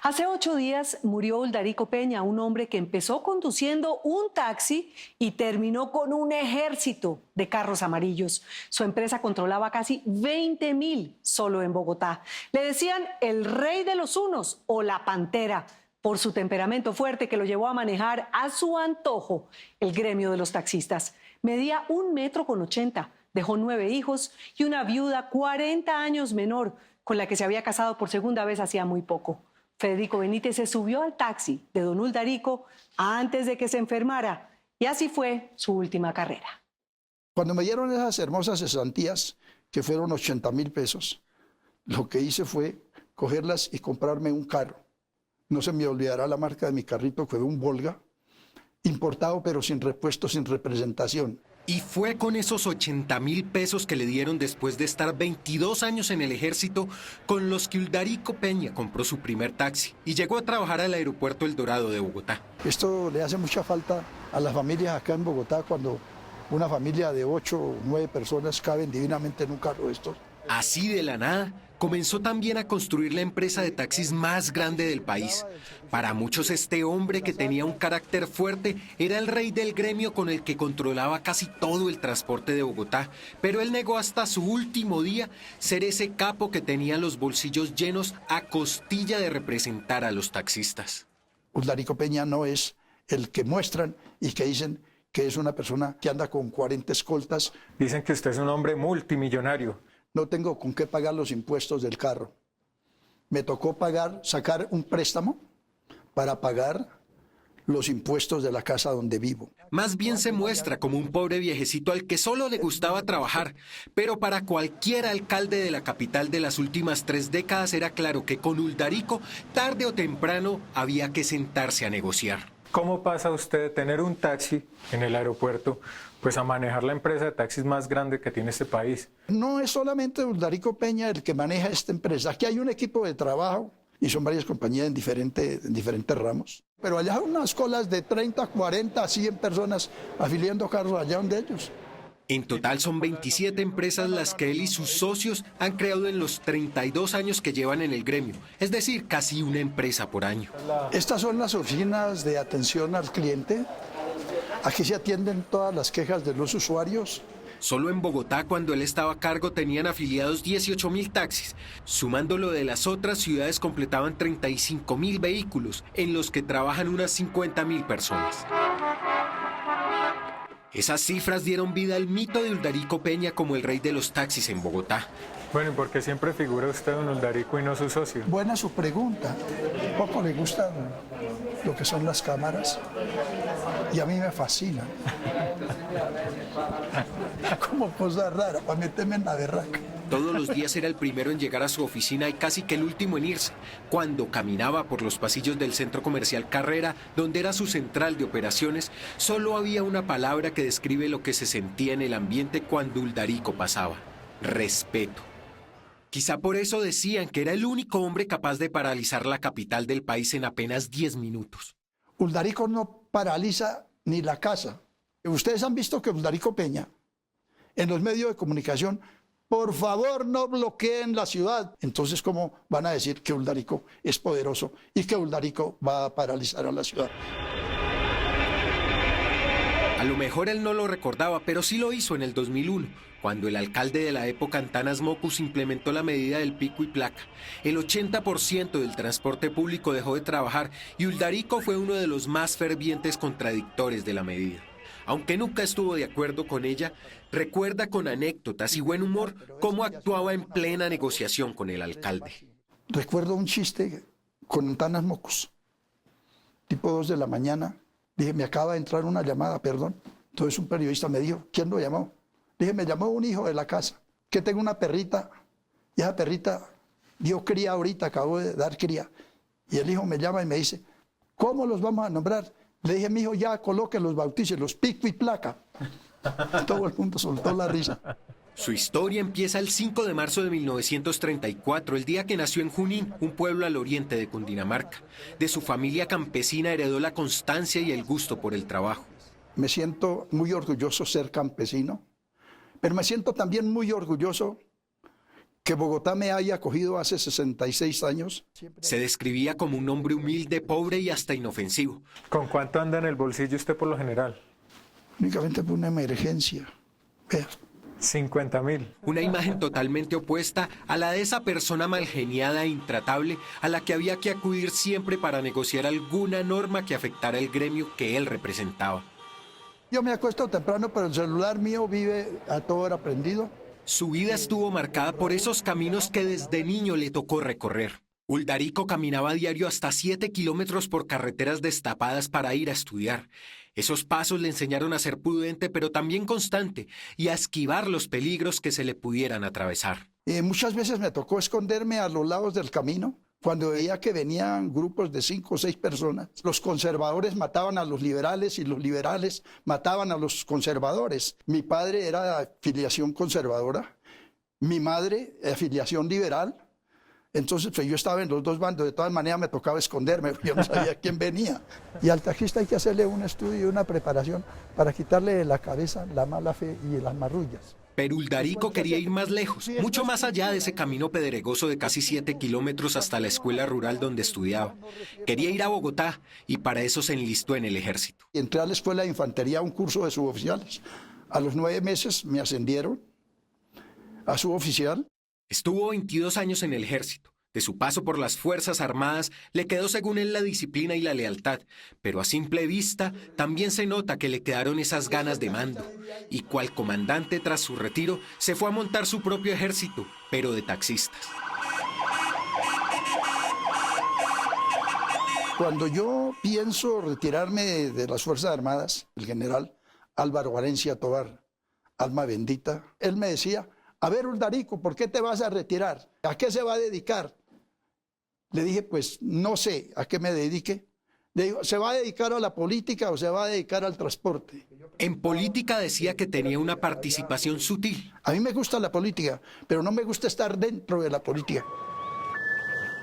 Hace 8 días murió Uldarico Peña, un hombre que empezó conduciendo un taxi y terminó con un ejército de carros amarillos. Su empresa controlaba casi 20.000 solo en Bogotá. Le decían el rey de los unos o la pantera por su temperamento fuerte que lo llevó a manejar a su antojo el gremio de los taxistas. Medía 1,80 m, dejó 9 hijos y una viuda 40 años menor con la que se había casado por segunda vez hacía muy poco. Federico Benítez se subió al taxi de don Uldarico antes de que se enfermara y así fue su última carrera. Cuando me dieron esas hermosas cesantías, que fueron 80.000 pesos, lo que hice fue cogerlas y comprarme un carro. No se me olvidará la marca de mi carrito, que fue un Volga, importado pero sin repuesto, sin representación. Y fue con esos 80.000 pesos que le dieron después de estar 22 años en el ejército con los que Uldarico Peña compró su primer taxi y llegó a trabajar al aeropuerto El Dorado de Bogotá. Esto le hace mucha falta a las familias acá en Bogotá cuando una familia de 8 o 9 personas caben divinamente en un carro de estos. Así de la nada, comenzó también a construir la empresa de taxis más grande del país. Para muchos este hombre que tenía un carácter fuerte era el rey del gremio con el que controlaba casi todo el transporte de Bogotá, pero él negó hasta su último día ser ese capo que tenía los bolsillos llenos a costilla de representar a los taxistas. Uldarico Peña no es el que muestran y que dicen que es una persona que anda con 40 escoltas. Dicen que usted es un hombre multimillonario. No tengo con qué pagar los impuestos del carro. Me tocó sacar un préstamo para pagar los impuestos de la casa donde vivo. Más bien se muestra como un pobre viejecito al que solo le gustaba trabajar, pero para cualquier alcalde de la capital de las últimas 3 décadas era claro que con Uldarico, tarde o temprano, había que sentarse a negociar. ¿Cómo pasa usted de tener un taxi en el aeropuerto pues a manejar la empresa de taxis más grande que tiene este país? No es solamente Uldarico Peña el que maneja esta empresa. Aquí hay un equipo de trabajo y son varias compañías en diferentes ramos. Pero allá hay unas colas de 30, 40, 100 personas afiliando carros allá donde ellos. En total son 27 empresas las que él y sus socios han creado en los 32 años que llevan en el gremio, es decir, casi una empresa por año. Estas son las oficinas de atención al cliente. Aquí se atienden todas las quejas de los usuarios. Solo en Bogotá, cuando él estaba a cargo, tenían afiliados 18.000 taxis. Sumándolo de las otras ciudades, completaban 35.000 vehículos, en los que trabajan unas 50.000 personas. Esas cifras dieron vida al mito de Uldarico Peña como el rey de los taxis en Bogotá. Bueno, ¿y por qué siempre figura usted don Uldarico y no su socio? Buena su pregunta. Poco le gusta lo que son las cámaras y a mí me fascina. Como cosa rara, para meterme en la berraca. Todos los días era el primero en llegar a su oficina y casi que el último en irse. Cuando caminaba por los pasillos del centro comercial Carrera, donde era su central de operaciones, solo había una palabra que describe lo que se sentía en el ambiente cuando Uldarico pasaba: respeto. Quizá por eso decían que era el único hombre capaz de paralizar la capital del país en apenas 10 minutos. Uldarico no paraliza ni la casa. Ustedes han visto que Uldarico Peña, en los medios de comunicación, por favor no bloqueen la ciudad. Entonces, ¿cómo van a decir que Uldarico es poderoso y que Uldarico va a paralizar a la ciudad? A lo mejor él no lo recordaba, pero sí lo hizo en el 2001, cuando el alcalde de la época, Antanas Mockus, implementó la medida del pico y placa. El 80% del transporte público dejó de trabajar y Uldarico fue uno de los más fervientes contradictores de la medida. Aunque nunca estuvo de acuerdo con ella, recuerda con anécdotas y buen humor cómo actuaba en plena negociación con el alcalde. Recuerdo un chiste con Antanas Mockus, tipo 2 de la mañana. Dije, me acaba de entrar una llamada, perdón. Entonces un periodista me dijo, ¿quién lo llamó? Dije, me llamó un hijo de la casa, que tengo una perrita, y esa perrita dio cría ahorita, acabó de dar cría. Y el hijo me llama y me dice, ¿cómo los vamos a nombrar? Le dije, mi hijo, ya coloque los bautices, los pico y placa. Todo el mundo soltó la risa. Su historia empieza el 5 de marzo de 1934, el día que nació en Junín, un pueblo al oriente de Cundinamarca. De su familia campesina heredó la constancia y el gusto por el trabajo. Me siento muy orgulloso ser campesino, pero me siento también muy orgulloso Que Bogotá me haya acogido hace 66 años. Se describía como un hombre humilde, pobre y hasta inofensivo. ¿Con cuánto anda en el bolsillo usted por lo general? Únicamente por una emergencia. Vea. 50.000. Una imagen totalmente opuesta a la de esa persona malgeniada e intratable a la que había que acudir siempre para negociar alguna norma que afectara el gremio que él representaba. Yo me acuesto temprano, pero el celular mío vive a toda hora prendido. Su vida estuvo marcada por esos caminos que desde niño le tocó recorrer. Uldarico caminaba a diario hasta 7 kilómetros por carreteras destapadas para ir a estudiar. Esos pasos le enseñaron a ser prudente, pero también constante, y a esquivar los peligros que se le pudieran atravesar. Muchas veces me tocó esconderme a los lados del camino. Cuando veía que venían grupos de 5 o 6 personas, los conservadores mataban a los liberales y los liberales mataban a los conservadores. Mi padre era de afiliación conservadora, mi madre de afiliación liberal. Entonces pues, yo estaba en los dos bandos, de todas maneras me tocaba esconderme, yo no sabía quién venía. Y al taxista hay que hacerle un estudio y una preparación para quitarle de la cabeza la mala fe y las marrullas. Pero Uldarico quería ir más lejos, mucho más allá de ese camino pedregoso de casi 7 kilómetros hasta la escuela rural donde estudiaba. Quería ir a Bogotá y para eso se enlistó en el ejército. Entré a la escuela de infantería a un curso de suboficiales. A los 9 meses me ascendieron a suboficial. Estuvo 22 años en el ejército. De su paso por las Fuerzas Armadas le quedó según él la disciplina y la lealtad, pero a simple vista también se nota que le quedaron esas ganas de mando. Y cual comandante tras su retiro se fue a montar su propio ejército, pero de taxistas. Cuando yo pienso retirarme de las Fuerzas Armadas, el general Álvaro Valencia Tovar, alma bendita, él me decía: a ver, Uldarico, ¿por qué te vas a retirar? ¿A qué se va a dedicar? Le dije, pues no sé a qué me dedique. Le digo, ¿se va a dedicar a la política o se va a dedicar al transporte? En política decía que tenía una participación sutil. A mí me gusta la política, pero no me gusta estar dentro de la política.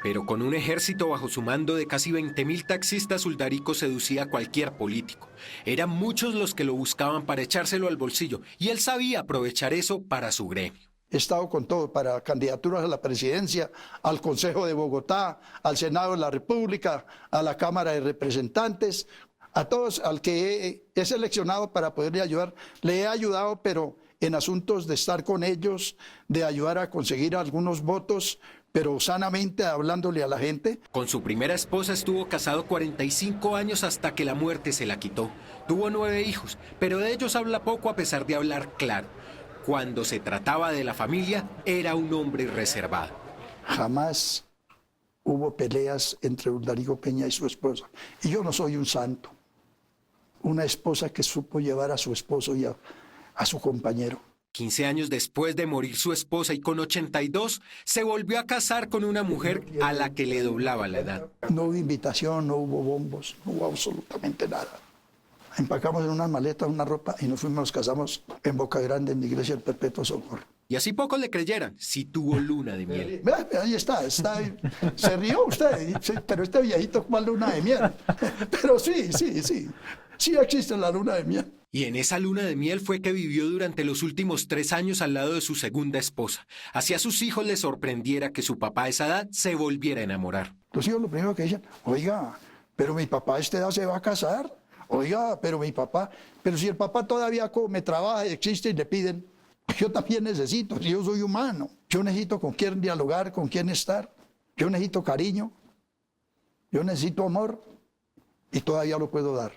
Pero con un ejército bajo su mando de casi 20.000 taxistas, Uldarico seducía a cualquier político. Eran muchos los que lo buscaban para echárselo al bolsillo, y él sabía aprovechar eso para su gremio. He estado con todo, para candidaturas a la presidencia, al Consejo de Bogotá, al Senado de la República, a la Cámara de Representantes, a todos al que he seleccionado para poderle ayudar. Le he ayudado, pero en asuntos de estar con ellos, de ayudar a conseguir algunos votos, pero sanamente hablándole a la gente. Con su primera esposa estuvo casado 45 años hasta que la muerte se la quitó. Tuvo 9 hijos, pero de ellos habla poco a pesar de hablar claro. Cuando se trataba de la familia, era un hombre reservado. Jamás hubo peleas entre Uldarico Peña y su esposa. Y yo no soy un santo. Una esposa que supo llevar a su esposo y a su compañero. 15 años después de morir su esposa y con 82, se volvió a casar con una mujer a la que le doblaba la edad. No hubo invitación, no hubo bombos, no hubo absolutamente nada. Empacamos en unas maletas una ropa y nos casamos en Boca Grande, en la iglesia del Perpetuo Socorro. Y así pocos le creyeran, si tuvo luna de miel. Ahí está, se rió usted, pero este viejito, ¿cuál luna de miel? Pero sí existe la luna de miel. Y en esa luna de miel fue que vivió durante los últimos 3 años al lado de su segunda esposa. Así a sus hijos les sorprendiera que su papá a esa edad se volviera a enamorar. Los hijos lo primero que dicen, oiga, pero mi papá a esta edad se va a casar. Oiga, pero mi papá, pero si el papá todavía come, trabaja, existe y le piden, yo también necesito, si yo soy humano, yo necesito con quién dialogar, con quién estar, yo necesito cariño, yo necesito amor y todavía lo puedo dar.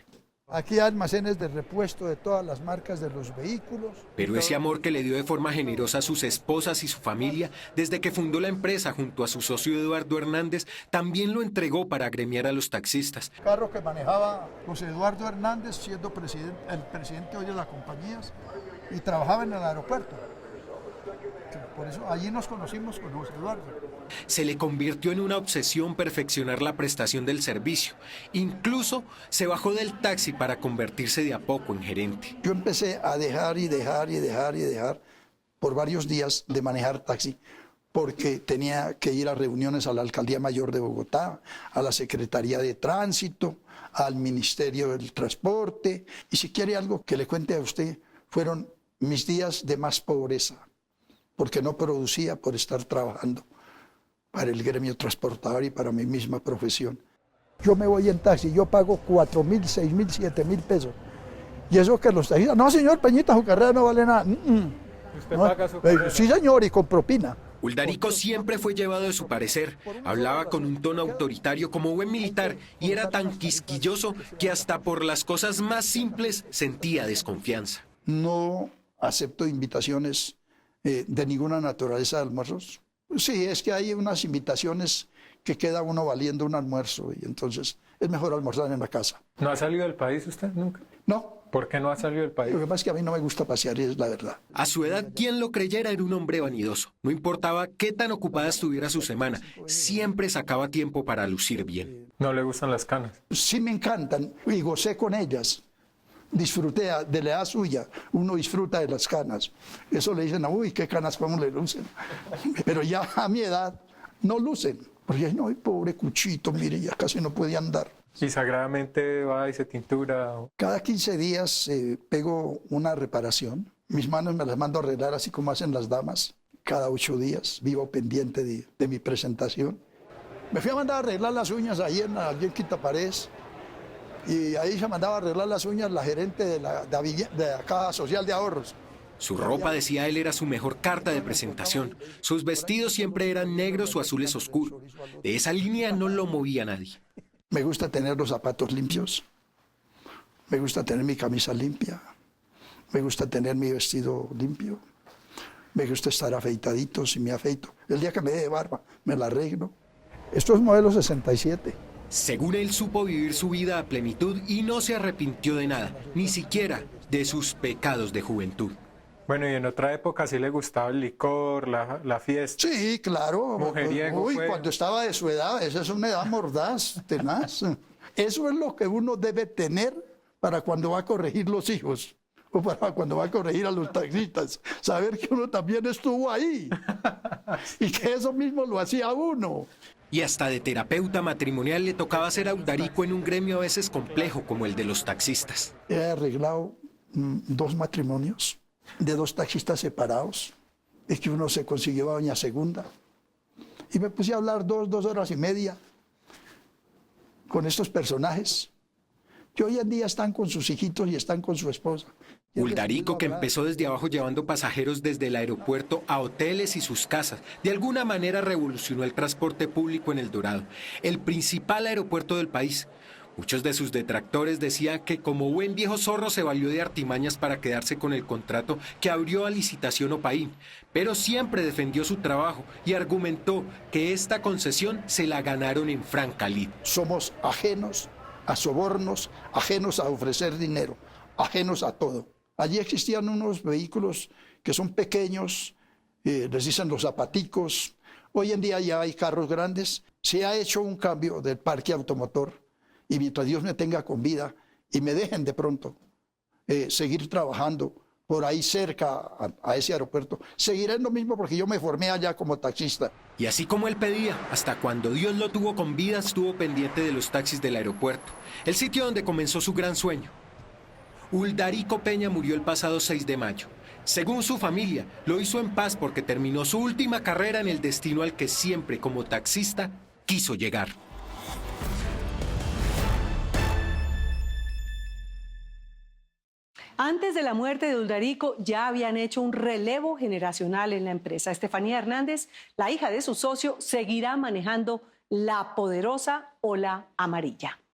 Aquí hay almacenes de repuesto de todas las marcas de los vehículos. Pero ese amor que le dio de forma generosa a sus esposas y su familia, desde que fundó la empresa junto a su socio Eduardo Hernández, también lo entregó para agremiar a los taxistas. Carro que manejaba José Eduardo Hernández, siendo el presidente hoy de las compañías, y trabajaba en el aeropuerto. Por eso allí nos conocimos con José Eduardo. Se le convirtió en una obsesión perfeccionar la prestación del servicio. Incluso se bajó del taxi para convertirse de a poco en gerente. Yo empecé a dejar por varios días de manejar taxi, porque tenía que ir a reuniones a la Alcaldía Mayor de Bogotá, a la Secretaría de Tránsito, al Ministerio del Transporte. Y si quiere algo que le cuente a usted, fueron mis días de más pobreza. porque no producía por estar trabajando para el gremio transportador y para mi misma profesión. Yo me voy en taxi, yo pago 4.000, 6.000, 7.000 pesos. Y eso que los taxistas, no señor Peñita, su carrera no vale nada. ¿Usted No, paga su carrera? sí señor, y con propina. Uldarico siempre fue llevado de su parecer, hablaba con un tono autoritario como buen militar y era tan quisquilloso que hasta por las cosas más simples sentía desconfianza. No acepto invitaciones de ninguna naturaleza de almuerzos. Sí, es que hay unas invitaciones que queda uno valiendo un almuerzo y entonces es mejor almorzar en la casa. ¿No ha salido del país usted nunca? No, ¿Por qué no ha salido del país? lo que pasa es que a mí no me gusta pasear y es la verdad. A su edad, quien lo creyera era un hombre vanidoso. No importaba qué tan ocupada estuviera su semana, siempre sacaba tiempo para lucir bien. ¿No le gustan las canas? Sí me encantan y gocé con ellas. Disfruté de la edad suya, uno disfruta de las canas. Eso le dicen, uy, qué canas cómo le lucen. Pero ya a mi edad no lucen. Porque no, pobre cuchito, mire, ya casi no puede andar. ¿Y sagradamente va y se tintura? Cada 15 días pego una reparación. Mis manos me las mando a arreglar así como hacen las damas. Cada 8 días vivo pendiente de mi presentación. Me fui a mandar a arreglar las uñas ahí en Quitaparés. Y ahí se mandaba a arreglar las uñas la gerente de la Caja Social de Ahorros. Su ropa, decía él, era su mejor carta de presentación. Sus vestidos siempre eran negros o azules oscuros. De esa línea no lo movía nadie. Me gusta tener los zapatos limpios. Me gusta tener mi camisa limpia. Me gusta tener mi vestido limpio. Me gusta estar afeitadito si me afeito. El día que me dé barba, me la arreglo. Esto es modelo 67. Según él, supo vivir su vida a plenitud y no se arrepintió de nada, ni siquiera de sus pecados de juventud. Bueno, y en otra época sí le gustaba el licor, la fiesta. Sí, claro. Mujeriego Uy, fue. cuando estaba de su edad, esa es una edad mordaz, tenaz. Eso es lo que uno debe tener para cuando va a corregir los hijos o para cuando va a corregir a los taxistas. Saber que uno también estuvo ahí y que eso mismo lo hacía uno. Y hasta de terapeuta matrimonial le tocaba ser a Uldarico en un gremio a veces complejo como el de los taxistas. He arreglado 2 matrimonios de 2 taxistas separados. Es que uno se consiguió a doña Segunda. Y me puse a hablar 2 horas y media con estos personajes que hoy en día están con sus hijitos y están con su esposa. Uldarico, que empezó desde abajo llevando pasajeros desde el aeropuerto a hoteles y sus casas, de alguna manera revolucionó el transporte público en El Dorado, el principal aeropuerto del país. Muchos de sus detractores decían que como buen viejo zorro se valió de artimañas para quedarse con el contrato que abrió a licitación Opaín, pero siempre defendió su trabajo y argumentó que esta concesión se la ganaron en franca lid. Somos ajenos a sobornos, ajenos a ofrecer dinero, ajenos a todo. Allí existían unos vehículos que son pequeños, les dicen los zapaticos. Hoy en día ya hay carros grandes. Se ha hecho un cambio del parque automotor y mientras Dios me tenga con vida y me dejen de pronto seguir trabajando por ahí cerca a ese aeropuerto, seguiré en lo mismo porque yo me formé allá como taxista. Y así como él pedía, hasta cuando Dios lo tuvo con vida, estuvo pendiente de los taxis del aeropuerto, el sitio donde comenzó su gran sueño. Uldarico Peña murió el pasado 6 de mayo. Según su familia, lo hizo en paz porque terminó su última carrera en el destino al que siempre, como taxista, quiso llegar. Antes de la muerte de Uldarico ya habían hecho un relevo generacional en la empresa. Estefanía Hernández, la hija de su socio, seguirá manejando la poderosa ola amarilla.